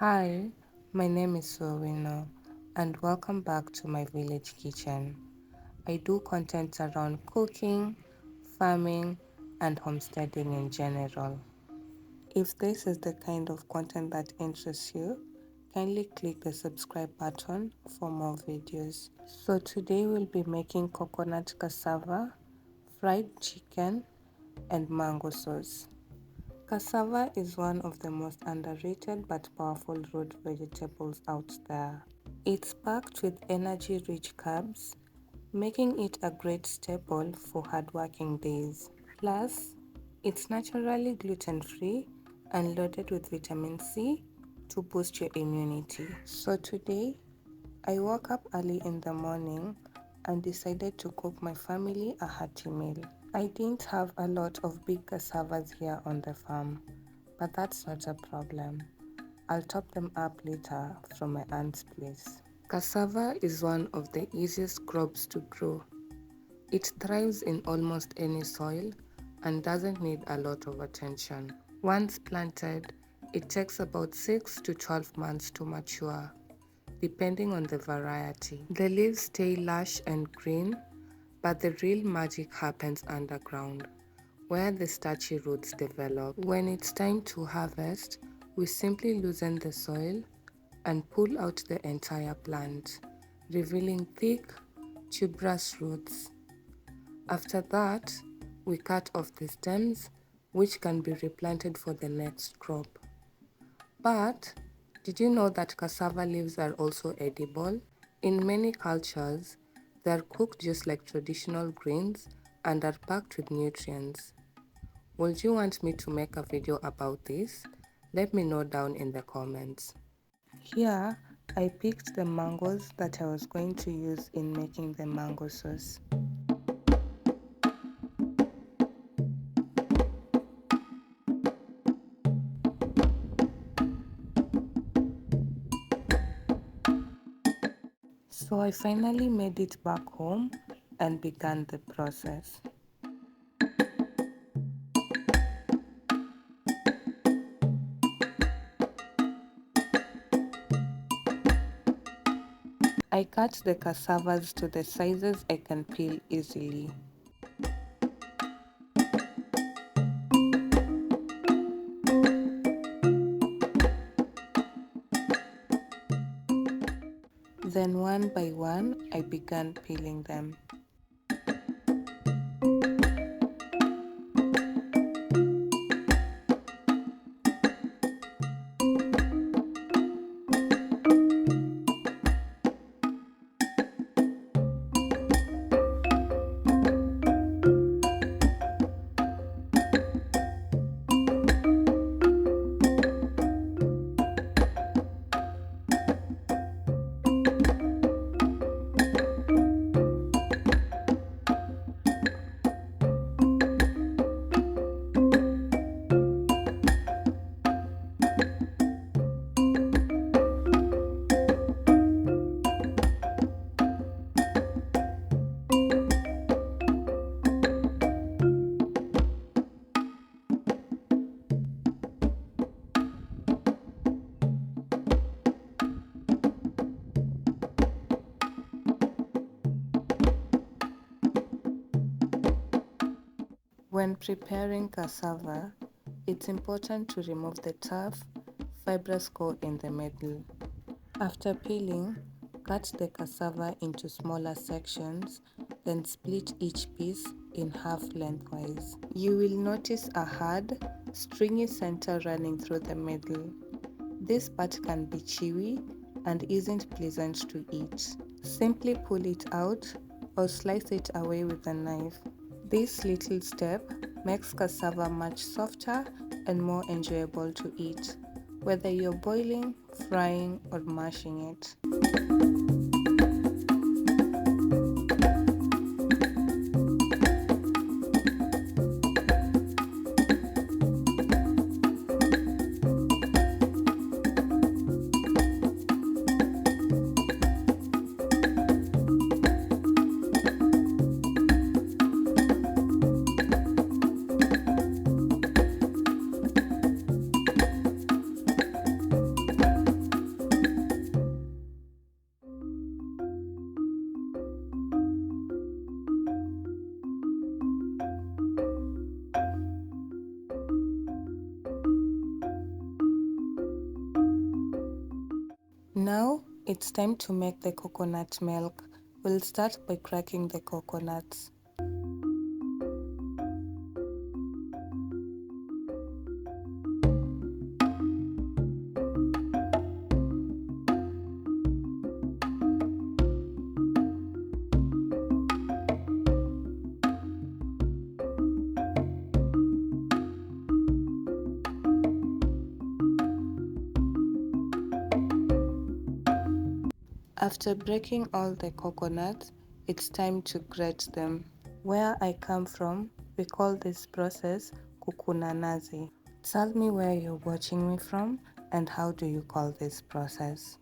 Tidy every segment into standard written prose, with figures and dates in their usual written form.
Hi, my name is Sowino, and welcome back to my village kitchen. I do content around cooking, farming, and homesteading in general. If this is the kind of content that interests you, kindly click the subscribe button for more videos. So today we'll be making coconut cassava, fried chicken, and mango sauce. Cassava is one of the most underrated but powerful root vegetables out there. It's packed with energy-rich carbs, making it a great staple for hardworking days. Plus, it's naturally gluten-free and loaded with vitamin C to boost your immunity. So today, I woke up early in the morning and decided to cook my family a hearty meal. I didn't have a lot of big cassavas here on the farm, but that's not a problem. I'll top them up later from my aunt's place. Cassava is one of the easiest crops to grow. It thrives in almost any soil and doesn't need a lot of attention. Once planted, it takes about 6 to 12 months to mature, depending on the variety. The leaves stay lush and green, but the real magic happens underground, where the starchy roots develop. When it's time to harvest, we simply loosen the soil and pull out the entire plant, revealing thick, tuberous roots. After that, we cut off the stems, which can be replanted for the next crop. But did you know that cassava leaves are also edible? In many cultures, they are cooked just like traditional grains and are packed with nutrients. Would you want me to make a video about this? Let me know down in the comments. Here, I picked the mangoes that I was going to use in making the mango sauce. So I finally made it back home and began the process. I cut the cassavas to the sizes I can peel easily. Then one by one, I began peeling them. When preparing cassava, it's important to remove the tough, fibrous core in the middle. After peeling, cut the cassava into smaller sections, then split each piece in half lengthwise. You will notice a hard, stringy center running through the middle. This part can be chewy and isn't pleasant to eat. Simply pull it out or slice it away with a knife. This little step makes cassava much softer and more enjoyable to eat, whether you're boiling, frying, or mashing it. Now it's time to make the coconut milk. We'll start by cracking the coconuts. After breaking all the coconuts, it's time to grate them. Where I come from, we call this process kukunanazi. Tell me where you're watching me from and how do you call this process?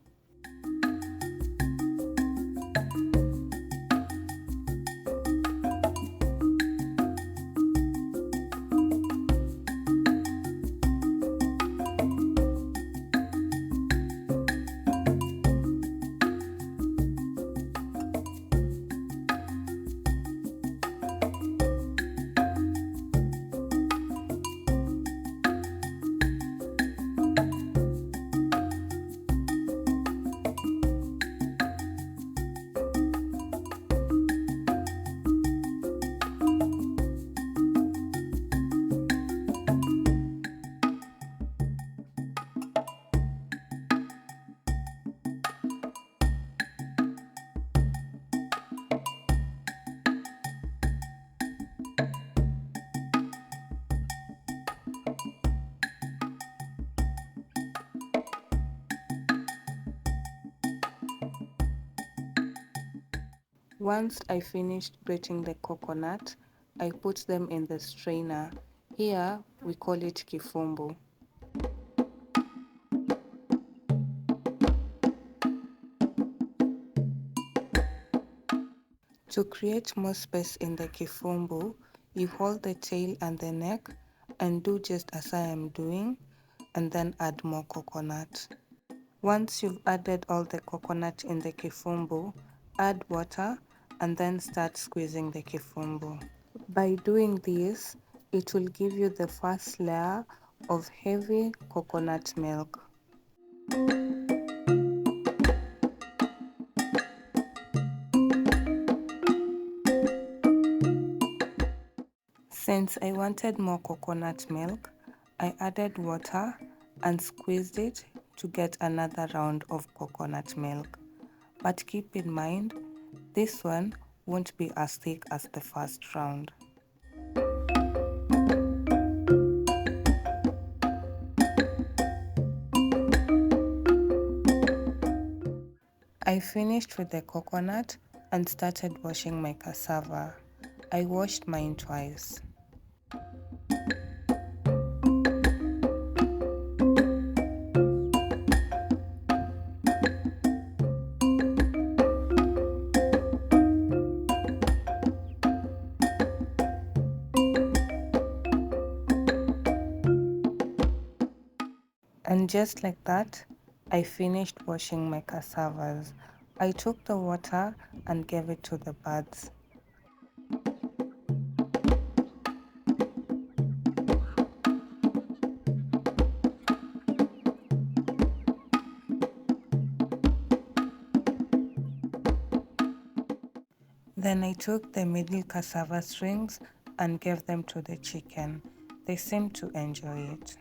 Once I finished grating the coconut, I put them in the strainer. Here we call it kifumbu. To create more space in the kifumbu, you hold the tail and the neck and do just as I am doing, and then add more coconut. Once you've added all the coconut in the kifumbu, add water and then start squeezing the kifumbu. By doing this, it will give you the first layer of heavy coconut milk. Since I wanted more coconut milk, I added water and squeezed it to get another round of coconut milk. But keep in mind, this one won't be as thick as the first round. I finished with the coconut and started washing my cassava. I washed mine twice. And just like that, I finished washing my cassavas. I took the water and gave it to the birds. Then I took the middle cassava strings and gave them to the chicken. They seemed to enjoy it.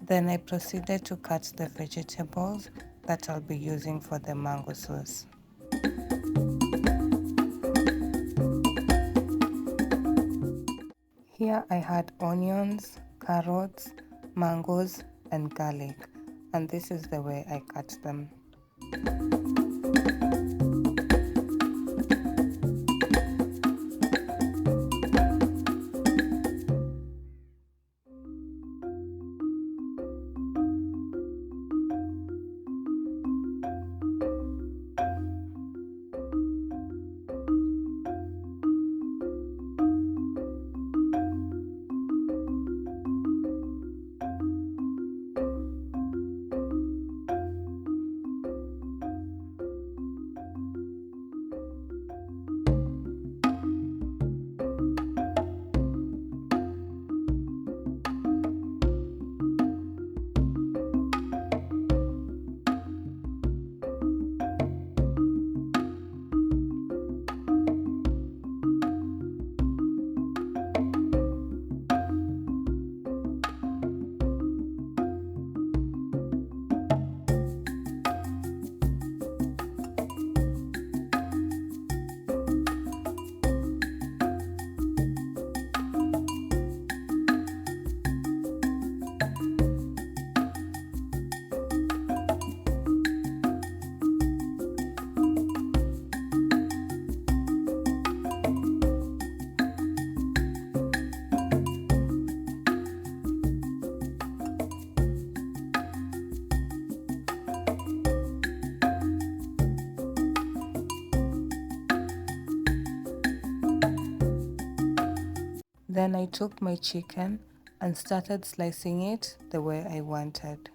Then I proceeded to cut the vegetables that I'll be using for the mango sauce. Here I had onions, carrots, mangoes, and garlic, and this is the way I cut them. Then I took my chicken and started slicing it the way I wanted.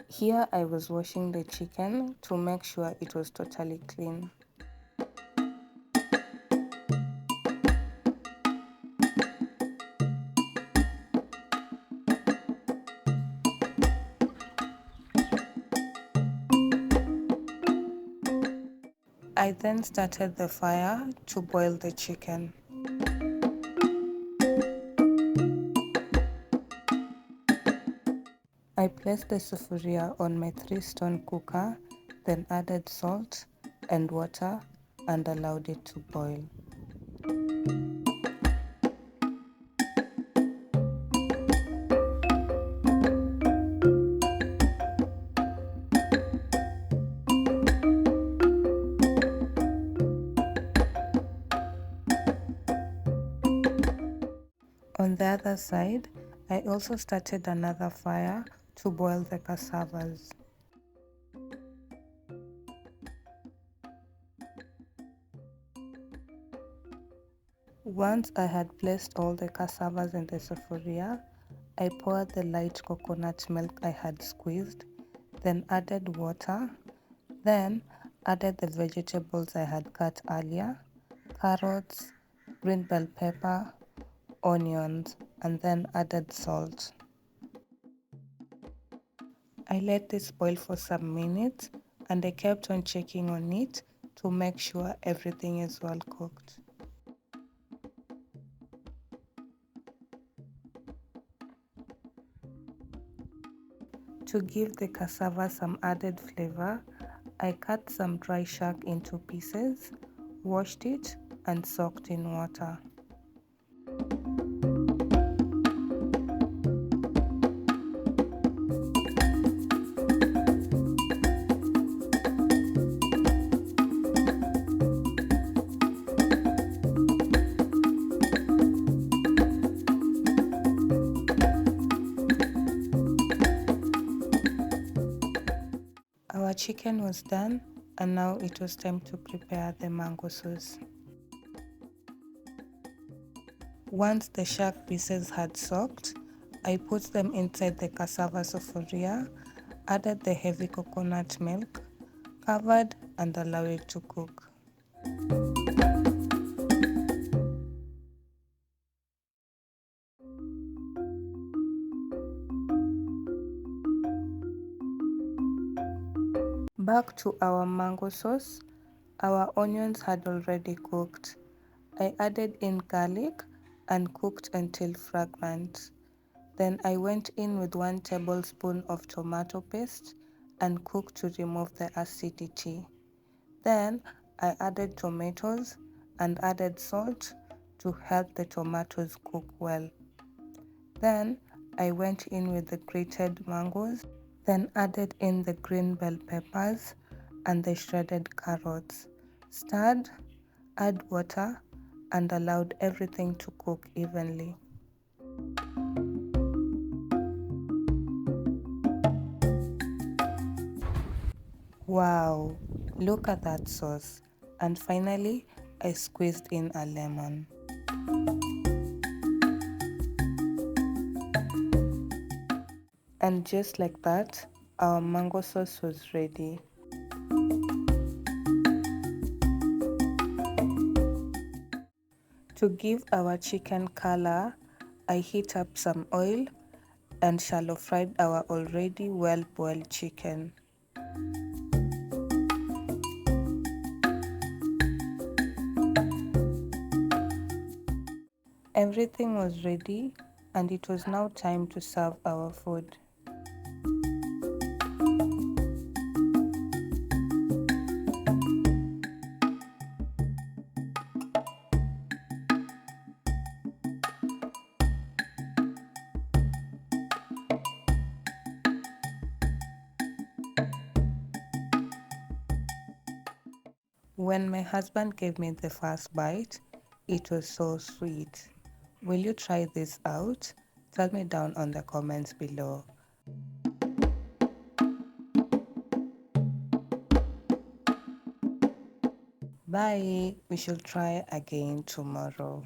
Here I was washing the chicken to make sure it was totally clean. I then started the fire to boil the chicken. I placed the sufuria on my 3-stone cooker, then added salt and water and allowed it to boil. On the other side, I also started another fire to boil the cassavas. Once I had placed all the cassavas in the sufuria, I poured the light coconut milk I had squeezed, then added water, then added the vegetables I had cut earlier, carrots, green bell pepper, onions, and then added salt. I let this boil for some minutes and I kept on checking on it to make sure everything is well cooked. To give the cassava some added flavor, I cut some dry shark into pieces, washed it, and soaked in water. Our chicken was done, and now it was time to prepare the mango sauce. Once the shark pieces had soaked, I put them inside the cassava sufuria, added the heavy coconut milk, covered and allowed it to cook. Back to our mango sauce, our onions had already cooked. I added in garlic and cooked until fragrant. Then I went in with 1 tablespoon of tomato paste and cooked to remove the acidity. Then I added tomatoes and added salt to help the tomatoes cook well. Then I went in with the grated mangoes, then added in the green bell peppers and the shredded carrots. Stirred, add water and allowed everything to cook evenly. Wow, look at that sauce. And finally, I squeezed in a lemon. And just like that, our mango sauce was ready. To give our chicken color, I heat up some oil and shallow fried our already well boiled chicken. Everything was ready, and it was now time to serve our food. When my husband gave me the first bite, it was so sweet. Will you try this out? Tell me down on the comments below. Bye. We shall try again tomorrow.